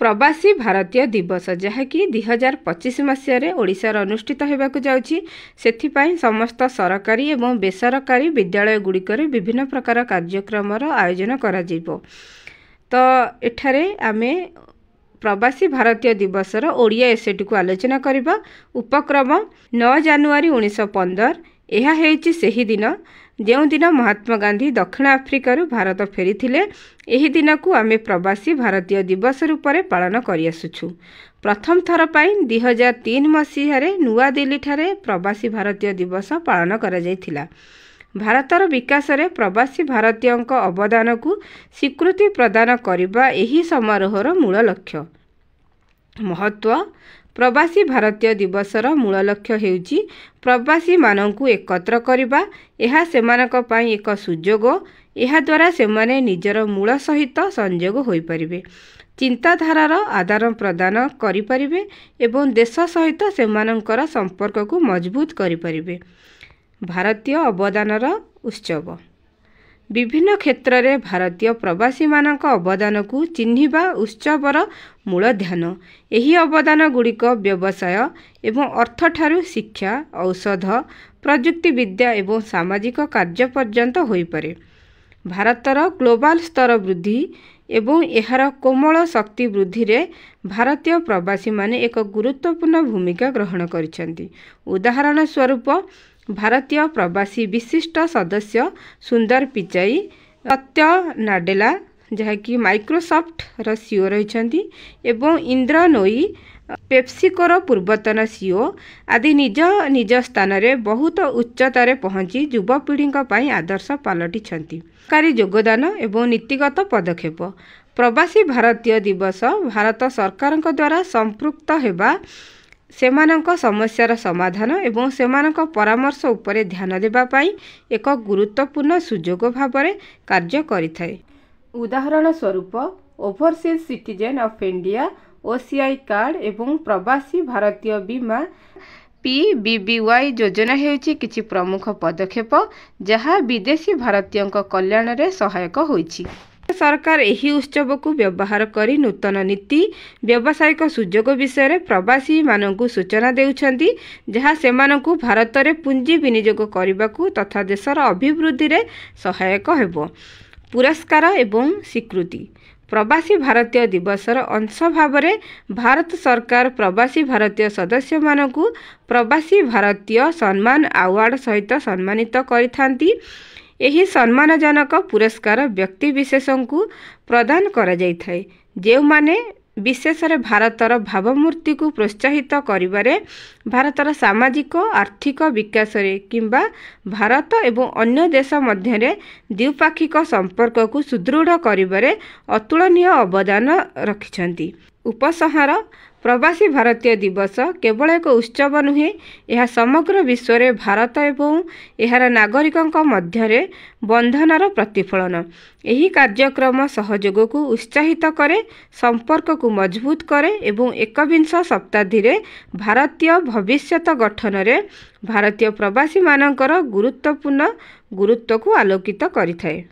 प्रवासी भारतीय दिवस जहाँकि 2025 मसीह ओडिशार अनुष्ठित होगाक जाउछि सेथिपाई समस्त सरकारी एवं बेसरकारी विद्यालय गुड़िकर विभिन्न प्रकार कार्यक्रम आयोजन करा जिवो। तो एठारे आमे प्रवासी भारतीय दिवसर ओडिया एसेटी को आलोचना करिबा। उपक्रम 9 जानुआरी 1915 यह हेउछि सेही दिन जो दिन महात्मा गांधी दक्षिण आफ्रिकार भारत फेरी एही दिन को आमे प्रवासी भारतीय दिवस रूप में पालन करि आसुछु। प्रथम थर पाई 2003 मसीह नुआ दिल्ली ठारे प्रवासी भारतीय दिवस पालन करा जायथिला। भारतर विकास रे प्रवासी भारतीयों अवदान को स्वीकृति प्रदान करिबा एही समारोहर मूल लक्ष्य। महत्व प्रवासी भारतीय दिवसर मूल लक्ष्य हेउछि प्रवासी माननकु एकत्र करिबा। एहा सेमानक पई एक सुजोग। एहा द्वारा सेमाने निजर मूल सहित संयोग होई परिबे, चिंताधारार आदान प्रदान करि परिबे एवं देश सहित सेमानकर संपर्क को मजबूत करि परिबे। भारतीय अवदानर उत्सव विभिन्न क्षेत्र में भारतीय प्रवासी मानक अवदान को चिन्हिबा उत्सवर मूल ध्यान। एही अवदान गुड़िक व्यवसाय एवं अर्थ ठारू शिक्षा, औषध, प्रजुक्ति विद्या एवं सामाजिक कार्य पर्यंत होई परे। भारतर ग्लोबल स्तर वृद्धि एवं एहार कोमल शक्ति वृद्धि रे भारतीय प्रवासी माने एक गुरुत्वपूर्ण भूमिका ग्रहण करिसेंती। उदाहरण स्वरूप भारतीय प्रवासी विशिष्ट सदस्य सुंदर पिचाई, सत्य नाडेला जहाँकि माइक्रोसॉफ्ट रो सीओ रहिसेंती एवं इंद्र नोई पेप्सिकोर पूर्वतन सीओ आदि निज निज स्थान रे बहुत उच्चतारे पहुँची युवपीढ़ी पई आदर्श पालटिछंती। सरकारी योगदान एवं नीतिगत पदक्षेप प्रवासी भारतीय दिवस भारत सरकार द्वारा संपृक्त हेबा सेमानक समस्यार समाधान एवं सेमानक परामर्श उपरे ध्यान देबा पाई एक गुरुत्वपूर्ण सुजोग भावरे कार्य करिथाय। उदाहरण स्वरूप overseas citizen of India OCI card एवं प्रवासी भारतीय बीमा PBBY योजना हेउछि किछि प्रमुख पदक्षेप जहाँ विदेशी भारतीयों कल्याण रे सहायक होइछि। सरकार एही उत्सव को व्यवहार करी नूतन नीति व्यावसायिक सुजोग विषय रे प्रवासी मानकु सूचना देउछंती जहाँ सेमानकु भारत रे पुंजी विनियोग करिबाकू तथा देशर अभिवृद्धि रे सहायक हेबो। पुरस्कार एवं स्वीकृति प्रवासी भारतीय दिवसर अंश भावरे भारत सरकार प्रवासी भारतीय सदस्य मानकु प्रवासी भारतीय सम्मान अवार्ड सहित सम्मानित करिथांती। एही सम्मानजनक पुरस्कार व्यक्ति विशेषों को प्रदान करा जाइथाय जे माने विशेष भारतर भावमूर्ति को प्रोत्साहित करिबारे, भारतर सामाजिक आर्थिक विकास रे किंबा भारत एवं अन्य देश मध्य द्विपाक्षिक संपर्क को सुदृढ़ करिबारे अतुलनीय अवदान रखिछंती। उपसंहार प्रवासी भारतीय दिवस केवल एक उत्सव नुहे, यह समग्र विश्व में भारत एवं एहार नागरिकों मध्य बंधनर प्रतिफलन। यही कार्यक्रम सहयोग को उत्साहित करे, संपर्क को मजबूत करे एवं 21 शताब्दी रे भारतीय भविष्यत गठन रे भारतीय प्रवासी मानकर गुरुत्वपूर्ण गुरुत्व को आलोकित करिथाय।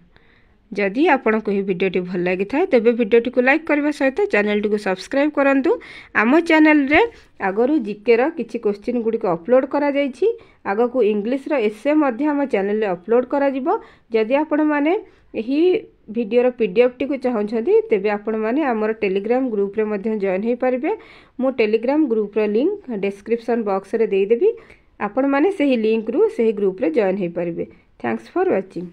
जदि आपन को भिडियोटी भल लगी था तेबे भिडियोटी को लाइक करबा सहित चैनल को सब्सक्राइब करंतु। आम चैनल रे आगरू जीके रो किछि क्वेश्चन गुडी को अपलोड करा जायछि। आगो को इंग्लिश रो एसे मध्ये हम चैनल रे अपलोड करा जिवो। जदि आपन माने एही वीडियो रो पीडीएफ टी को चाहछथि तेबे आपन माने हमर टेलीग्राम ग्रुप रे मध्ये जॉइन हे परिबे। मो टेलीग्राम ग्रुप रो लिंक डिस्क्रिप्शन बॉक्स रे देई देबी। आपन माने सही लिंक रु सही ग्रुप रे जॉइन हे परिबे। Thanks for watching.